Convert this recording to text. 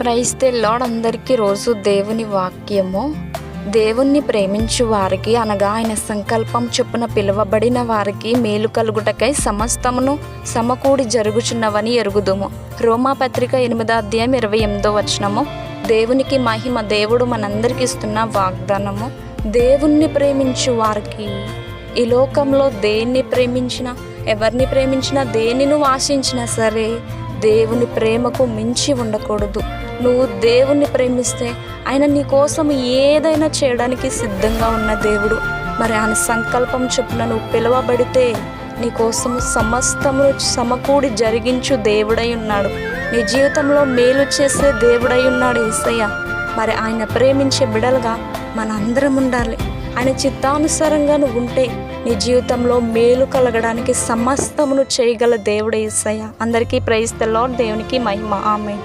Praise the lord. అందరికీ రోజు దేవుని వాక్యము. దేవుణ్ణి ప్రేమించు వారికి అనగా ఆయన సంకల్పం చొప్పున పిలువబడిన వారికి మేలు కలుగుటకై సమస్తమును సమకూడి జరుగుచున్నవని ఎరుగుదుము. రోమాపత్రిక 8:28 దేవునికి మహిమ. దేవుడు మనందరికి ఇస్తున్న వాగ్దానము. దేవుణ్ణి ప్రేమించు వారికి, ఈ లోకంలో దేన్ని ప్రేమించినా, ఎవరిని ప్రేమించినా, దేనిని ఆశించినా సరే దేవుని ప్రేమకు మించి ఉండకూడదు. నువ్వు దేవుణ్ణి ప్రేమిస్తే ఆయన నీ కోసం ఏదైనా చేయడానికి సిద్ధంగా ఉన్న దేవుడు. మరి ఆయన సంకల్పం చొప్పున నువ్వు పిలువబడితే నీ కోసం సమస్తము సమకూడి జరిగించు దేవుడై ఉన్నాడు. నీ జీవితంలో మేలు చేసే దేవుడై ఉన్నాడు యేసయ్య. మరి ఆయన ప్రేమించే బిడలుగా మన అందరం ఉండాలి. ఆయన చిత్తానుసారంగా నువ్వు ఉంటే నీ జీవితంలో మేలు కలగడానికి సమస్తమును చేయగల దేవుడు యేసయ్య. అందరికీ ప్రైజ్ ది లార్డ్. దేవునికి మహిమ. ఆమేన్.